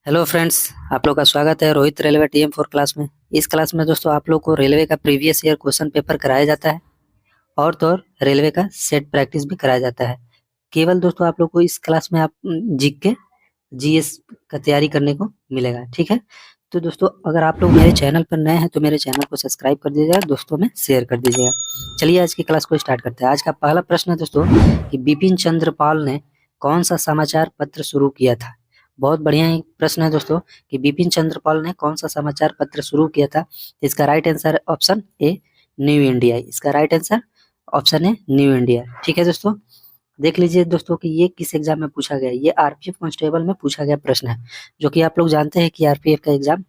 Hello friends. आप लोग का स्वागत है रोहित रेलवे टीएम 4 क्लास में। इस क्लास में दोस्तों आप लोग को रेलवे का प्रीवियस ईयर क्वेश्चन पेपर कराया जाता है और तो और रेलवे का सेट प्रैक्टिस भी कराया जाता है। केवल दोस्तों आप लोग को इस क्लास में आप जीके के जीएस का तैयारी करने को मिलेगा, ठीक है। तो दोस्तों अगर आप लोग मेरे चैनल पर नए हैं तो मेरे चैनल को सब्सक्राइब कर दीजिएगा, दोस्तों में शेयर कर दीजिएगा। चलिए आज की क्लास को स्टार्ट करते हैं। आज का पहला प्रश्न है दोस्तों कि बिपिन चंद्र पाल ने कौन सा समाचार पत्र शुरू किया था। बहुत बढ़िया ही प्रश्न है दोस्तों कि बिपिन चंद्र पाल ने कौन सा समाचार पत्र शुरू किया था। इसका राइट आंसर है ऑप्शन ए न्यू इंडिया। इसका राइट आंसर ऑप्शन है न्यू इंडिया, ठीक है दोस्तों। देख लीजिए दोस्तों कि ये किस एग्जाम में पूछा गया है। ये आरपीएफ कांस्टेबल में पूछा गया प्रश्न है, जो कि आप लोग जानते हैं कि आरपीएफ का एग्जाम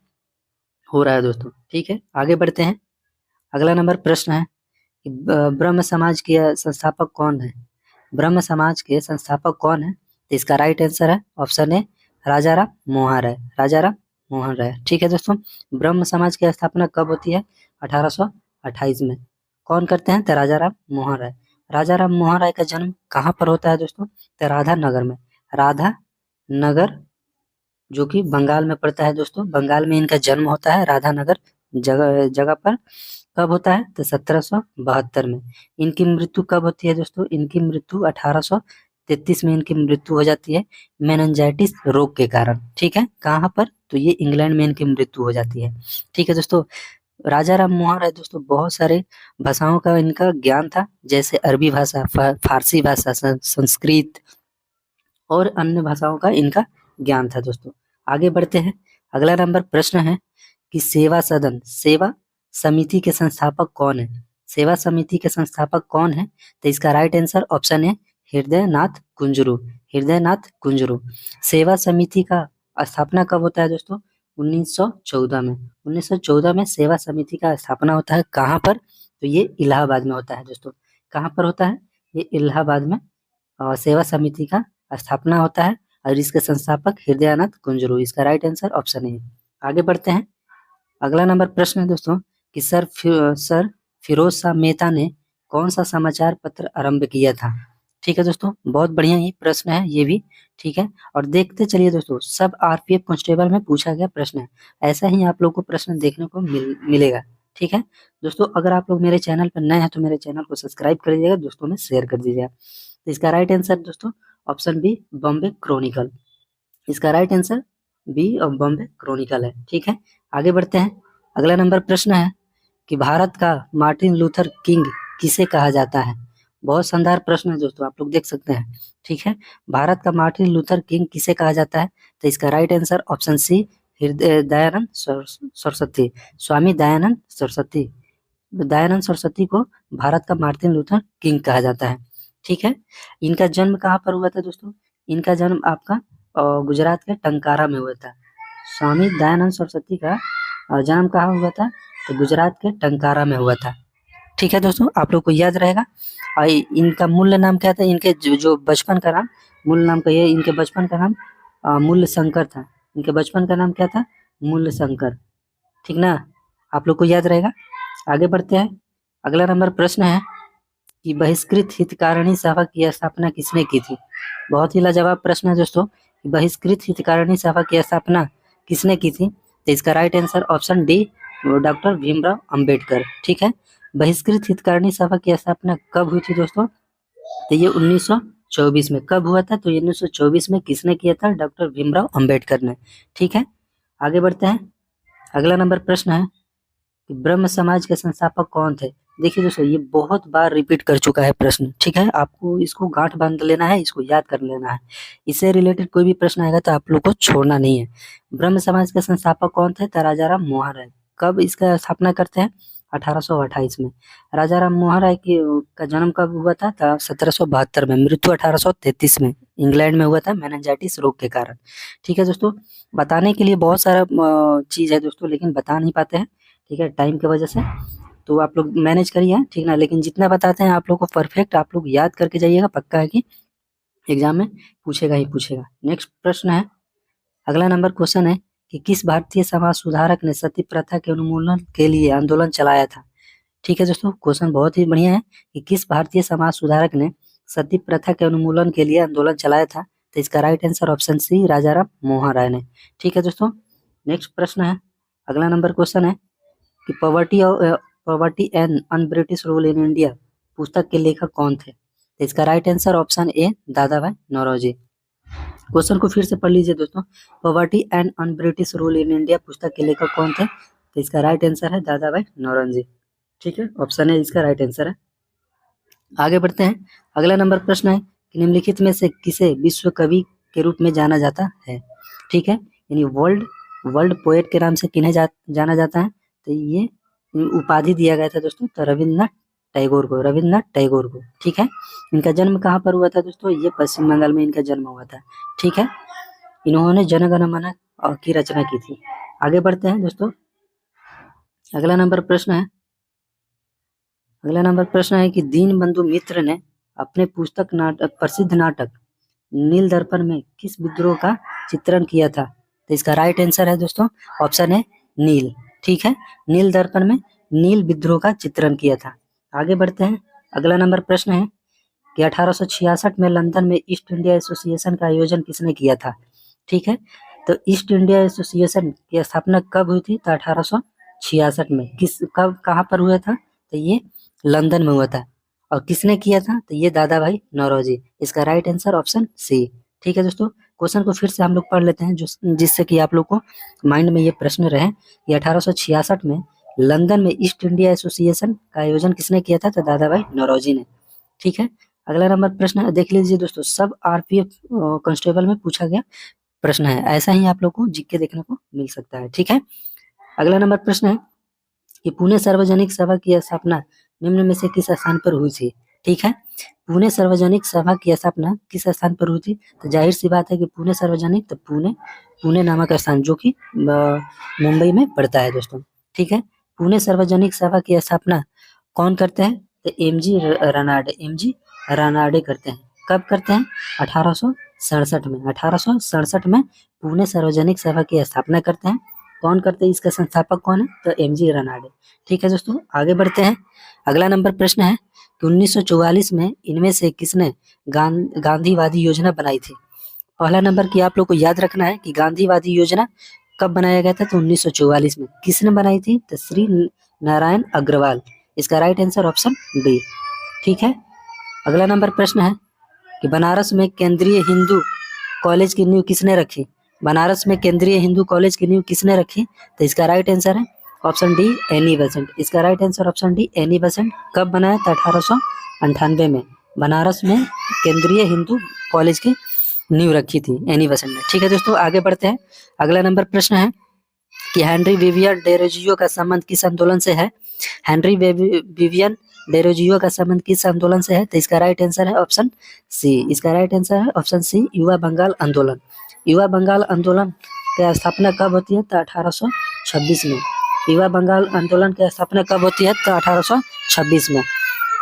हो रहा है दोस्तों, ठीक है। आगे बढ़ते हैं। अगला नंबर प्रश्न है कि ब्रह्म समाज के संस्थापक कौन है। ब्रह्म समाज के संस्थापक कौन है। तो इसका राइट आंसर है ऑप्शन ए राजा राम मोहन राय। राजा राम मोहन राय, ठीक है दोस्तों। ब्रह्म समाज की स्थापना कब होती है। 1828 में। कौन करते हैं। तो राजा राम मोहन राय। राजा राम मोहन राय का जन्म कहाँ पर होता है दोस्तों। तो राधा नगर में। राधा नगर जो कि बंगाल में पड़ता है दोस्तों। बंगाल में इनका जन्म होता है राधा नगर जगह जगह पर। कब होता है। तो 1772 में। इनकी मृत्यु कब होती है दोस्तों। इनकी मृत्यु 1833 में इनकी मृत्यु हो जाती है मेनिंजाइटिस रोग के कारण, ठीक है। कहाँ पर। तो ये इंग्लैंड में इनकी मृत्यु हो जाती है, ठीक है दोस्तों। राजा राम मोहन राय दोस्तों बहुत सारे भाषाओं का इनका ज्ञान था, जैसे अरबी भाषा, फारसी भाषा, संस्कृत और अन्य भाषाओं का इनका ज्ञान था दोस्तों। आगे बढ़ते हैं। अगला नंबर प्रश्न है कि सेवा सदन सेवा समिति के संस्थापक कौन है। सेवा समिति के संस्थापक कौन है। तो इसका राइट आंसर ऑप्शन है हृदय नाथ कुंजरू। हृदय नाथ कुंजरू। सेवा समिति का स्थापना कब होता है दोस्तों। 1914 में। 1914 में सेवा समिति का स्थापना होता है। कहाँ पर। तो ये इलाहाबाद में होता है दोस्तों। कहाँ पर होता है। ये इलाहाबाद में सेवा समिति का स्थापना होता है और इसके संस्थापक हृदयानंद कुंजरू। इसका राइट आंसर ऑप्शन है। आगे बढ़ते हैं। अगला नंबर प्रश्न है दोस्तों कि सर फिरोज शाह मेहता ने कौन सा समाचार पत्र आरंभ किया था, ठीक है दोस्तों। बहुत बढ़िया ये प्रश्न है ये भी, ठीक है। और देखते चलिए दोस्तों, सब आरपीएफ कांस्टेबल में पूछा गया प्रश्न है। ऐसा ही आप लोग को प्रश्न देखने को मिलेगा, ठीक है दोस्तों। अगर आप लोग मेरे चैनल पर नए हैं तो मेरे चैनल को सब्सक्राइब कर दीजिएगा, दोस्तों में शेयर कर दीजिएगा। तो इसका राइट आंसर दोस्तों ऑप्शन बी बॉम्बे क्रॉनिकल। इसका राइट आंसर बी और बॉम्बे क्रॉनिकल है, ठीक है। आगे बढ़ते हैं। अगला नंबर प्रश्न है कि भारत का मार्टिन लूथर किंग किसे कहा जाता है। बहुत शानदार प्रश्न है दोस्तों, आप लोग देख सकते हैं, ठीक है। भारत का मार्टिन लूथर किंग किसे कहा जाता है। तो इसका राइट आंसर ऑप्शन सी हृदय दयानंद सरस्वती। स्वामी दयानंद सरस्वती। दयानंद सरस्वती को भारत का मार्टिन लूथर किंग कहा जाता है, ठीक है। इनका जन्म कहाँ पर हुआ था दोस्तों। इनका जन्म आपका गुजरात के टंकारा में हुआ था। स्वामी दयानंद सरस्वती का जन्म कहाँ हुआ था। तो गुजरात के टंकारा में हुआ था, ठीक है दोस्तों। आप लोग को याद रहेगा। और इनका मूल नाम क्या था। इनके जो बचपन का नाम, मूल नाम कहिए। इनके बचपन का नाम मूल्य शंकर था। इनके बचपन का नाम क्या था। मूल्य शंकर, ठीक ना। आप लोग को याद रहेगा। आगे बढ़ते हैं। अगला नंबर प्रश्न है कि बहिष्कृत हितकारिणी सभा की स्थापना किसने की थी। बहुत ही लाजवाब प्रश्न है दोस्तों। बहिष्कृत हितकारिणी सभा की स्थापना किसने की थी। तो इसका right answer option D doctor Bhimrao Ambedkar, ठीक है। बहिष्कृत हितकारिणी सभा की स्थापना कब हुई थी दोस्तों। तो ये 1924 में। कब हुआ था। तो 1924 में। किसने किया था। डॉक्टर भीमराव अंबेडकर ने, ठीक है। आगे बढ़ते हैं। अगला नंबर प्रश्न है कि ब्रह्म समाज के संस्थापक कौन थे। देखिए दोस्तों ये बहुत बार रिपीट कर चुका है प्रश्न, ठीक है। आपको इसको गांठ बांध लेना है, इसको याद कर लेना है। इससे रिलेटेड कोई भी प्रश्न आएगा तो आप लोग को छोड़ना नहीं है। ब्रह्म समाज के संस्थापक कौन थे। तो राजा राम मोहन राय। कब इसका स्थापना करते हैं। 1828 में। राजा राम मोहन राय की का जन्म कब हुआ था। 1772 में। मृत्यु 1833 में इंग्लैंड में हुआ था मेनिंजाइटिस रोग के कारण, ठीक है दोस्तों। बताने के लिए बहुत सारा चीज है दोस्तों, लेकिन बता नहीं पाते हैं, ठीक है, टाइम की वजह से। तो आप लोग मैनेज करिए, ठीक ना। लेकिन जितना बताते हैं आप लोग को परफेक्ट आप लोग याद करके जाइएगा, पक्का है कि एग्जाम में पूछेगा ही पूछेगा। नेक्स्ट प्रश्न है। अगला नंबर क्वेश्चन है कि किस भारतीय समाज सुधारक ने सती प्रथा के उन्मूलन के लिए आंदोलन चलाया था, ठीक है दोस्तों। क्वेश्चन बहुत ही बढ़िया है कि किस भारतीय समाज सुधारक ने सती प्रथा के उन्मूलन के लिए आंदोलन चलाया था। तो इसका राइट आंसर ऑप्शन सी राजा राम मोहन राय ने। ठीक है दोस्तों, नेक्स्ट प्रश्न है, अगला नंबर क्वेश्चन है कि poverty and un British rule in India पुस्तक के लेखक कौन थे? तो इसका राइट आंसर ऑप्शन ए दादा भाई नौरोजी। क्वेश्चन को फिर से पढ़ लीजिए दोस्तों, poverty and un British rule in India पुस्तक के लेखक कौन थे? तो इसका राइट आंसर है दादा भाई नौरोजी। ठीक है, ऑप्शन ए इसका राइट आंसर है। आगे बढ़ते हैं, अगला नंबर प्रश्न है कि निम्नलिखित में से किसे विश्व कवि के रूप में जाना जाता है? ठीक है, यानी वर्ल्ड पोएट के नाम से किन्हें जाना जाता है? तो ये उपाधि दिया गया था दोस्तों, तो रविन्द्रनाथ टैगोर को। ठीक है, इनका जन्म कहाँ पर हुआ था दोस्तों? ये पश्चिम बंगाल में इनका जन्म हुआ था। ठीक है, इन्होंने जन गण मन की रचना की थी। आगे बढ़ते हैं दोस्तों, अगला नंबर प्रश्न है कि दीनबंधु मित्र ने अपने प्रसिद्ध नाटक नील दर्पण में किस विद्रोह का चित्रण किया था? तो इसका राइट आंसर है दोस्तों ऑप्शन है नील। ठीक है, नील दर्पण में नील विद्रोह का चित्रण किया था। आगे बढ़ते हैं, अगला नंबर प्रश्न है कि 1866 में लंदन में ईस्ट इंडिया एसोसिएशन का आयोजन किसने किया था? ठीक है, तो ईस्ट इंडिया एसोसिएशन की स्थापना कब हुई थी? तो 1866 में। कहाँ पर हुआ था? तो ये लंदन में हुआ था। और किसने किया था? तो ये दादा भाई नौरोजी। इसका राइट आंसर ऑप्शन सी। ठीक है दोस्तों, क्वेश्चन को फिर से हम लोग पढ़ लेते हैं जिससे कि आप लोग को माइंड में ये प्रश्न रहे कि 1866 में लंदन में ईस्ट इंडिया एसोसिएशन का आयोजन किसने किया था? तो दादा भाई नौरोजी ने। ठीक है, अगला नंबर प्रश्न देख लीजिए दोस्तों, सब आरपीएफ कांस्टेबल में पूछा गया प्रश्न है, ऐसा ही आप लोग को जीके देखने को मिल सकता है। ठीक है, अगला नंबर प्रश्न है कि पुणे सार्वजनिक सभा की स्थापना निम्न में से किस स्थान पर हुई थी? ठीक है, पुणे सार्वजनिक सभा की स्थापना किस स्थान पर हुई थी? तो जाहिर सी बात है कि पुणे सार्वजनिक, तो पुणे नामक स्थान जो कि मुंबई में पड़ता है दोस्तों। ठीक है, पुणे सार्वजनिक सभा की स्थापना कौन करते हैं? तो एमजी रानाडे करते हैं। कब करते हैं? 1867 में। 1867 में पुणे सार्वजनिक सभा की स्थापना करते हैं। कौन करते हैं? इसका संस्थापक कौन है? तो एमजी रानाडे। ठीक है दोस्तों, आगे बढ़ते हैं, अगला नंबर प्रश्न है कि 1944 में इनमें से किसने गांधीवादी योजना बनाई थी? पहला नंबर की आप लोग को याद रखना है कि गांधीवादी योजना कब बनाया गया था? तो 1944 में। किसने बनाई थी? तो श्री नारायण अग्रवाल। इसका राइट आंसर ऑप्शन बी। ठीक है, अगला नंबर प्रश्न है कि बनारस में केंद्रीय हिंदू कॉलेज की नींव किसने रखी? बनारस में केंद्रीय हिंदू कॉलेज की नींव किसने रखी? तो इसका राइट आंसर है ऑप्शन डी एनी बेसेंट। इसका right answer option D Annie Besant. कब बनाया था? 1898 में बनारस में केंद्रीय हिंदू कॉलेज की नींव रखी थी एनी बेसेंट ने। ठीक है दोस्तों, आगे बढ़ते हैं, अगला नंबर प्रश्न है कि हेनरी विवियन डेरोजियो का संबंध किस आंदोलन से है? हेनरी विवियन डेरोजियो का संबंध किस आंदोलन से है? तो इसका राइट आंसर है ऑप्शन सी। इसका राइट आंसर है ऑप्शन सी युवा बंगाल आंदोलन। युवा बंगाल आंदोलन की स्थापना कब होती है? तो 1826 में। युवा बंगाल आंदोलन की स्थापना कब होती है? तो 1826 में।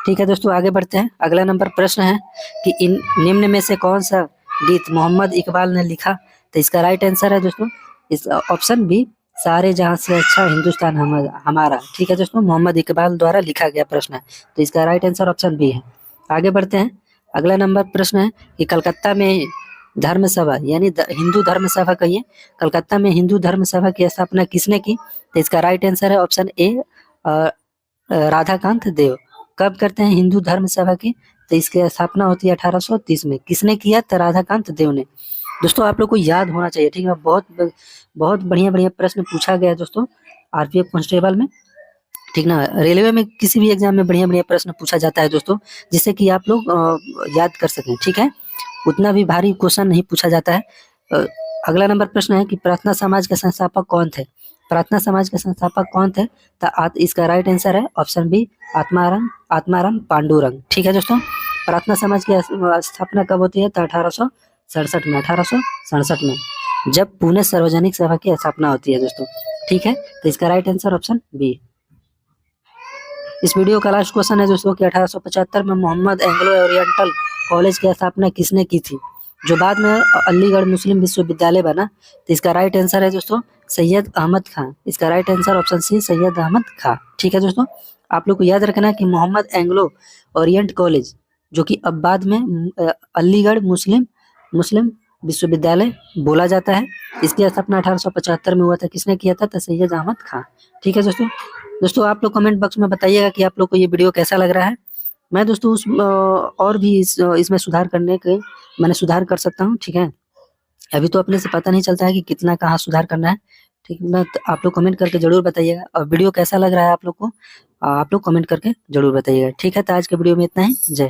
ठीक है दोस्तों, आगे बढ़ते हैं, अगला नंबर प्रश्न है कि इन निम्न में से कौन सा गीत मोहम्मद इकबाल ने लिखा? तो इसका राइट आंसर है दोस्तों इस ऑप्शन बी, सारे जहां से अच्छा हिंदुस्तान हमारा। ठीक है दोस्तों, मोहम्मद इकबाल द्वारा लिखा गया प्रश्न है, तो इसका राइट आंसर ऑप्शन बी है। आगे बढ़ते हैं, अगला नंबर प्रश्न है कि कलकत्ता में धर्म सभा यानी हिंदू धर्म सभा कहिए, कलकत्ता में हिंदू धर्म सभा की स्थापना किसने की? तो इसका राइट आंसर है ऑप्शन ए राधाकांत देव। कब करते हैं हिंदू धर्म सभा की? तो इसकी स्थापना होती है 1830 में। किसने किया? तो राधाकांत देव ने। दोस्तों आप लोग को याद होना चाहिए, ठीक है, बहुत बढ़िया प्रश्न पूछा गया है दोस्तों आरपीएफ कांस्टेबल में, ठीक ना। रेलवे में किसी भी एग्जाम में बढ़िया प्रश्न पूछा जाता है दोस्तों, जिससे कि आप लोग याद कर सकें, ठीक है, उतना भी भारी क्वेश्चन नहीं पूछा जाता है। अगला नंबर प्रश्न है कि प्रार्थना समाज के संस्थापक कौन थे? प्रार्थना समाज के संस्थापक कौन थे? तो इसका राइट आंसर है ऑप्शन बी, आत्माराम पांडुरंग। ठीक है दोस्तों, प्रार्थना समाज की स्थापना कब होती है? तो 1867 में। 1867 में जब पुणे सार्वजनिक सभा की स्थापना होती है दोस्तों, ठीक है, तो इसका राइट आंसर ऑप्शन बी। इस वीडियो का लास्ट क्वेश्चन है दोस्तों कि 1875 में मोहम्मद एंग्लो ओरिएंटल कॉलेज की स्थापना किसने की थी, जो बाद में अलीगढ़ मुस्लिम विश्वविद्यालय बना? तो इसका राइट आंसर है दोस्तों सैयद अहमद खान। इसका right answer option C, Syed Ahmad Khan. ठीक है दोस्तों, आप लोग को याद रखना है कि मोहम्मद एंग्लो ओरिएंट कॉलेज जो कि अब बाद में अलीगढ़ मुस्लिम विश्वविद्यालय बोला जाता है। इसकी स्थापना 1875 में हुआ था। किसने किया था? सैयद अहमद खान। ठीक है दोस्तों। दोस्तों आप लोग कमेंट बॉक्स में बताइएगा कि आप लोग को ये वीडियो कैसा लग रहा है। मैं दोस्तों और भी इसमें सुधार करने के मैंने सुधार कर सकता हूँ। ठीक है, अभी तो अपने से पता नहीं चलता है कि कितना कहाँ सुधार करना है। ठीक है, मैं आप लोग कमेंट करके जरूर बताइएगा। और वीडियो कैसा लग रहा है आप लोग को, आप लोग कमेंट करके जरूर बताइएगा। ठीक है, तो आज के वीडियो में इतना ही। जय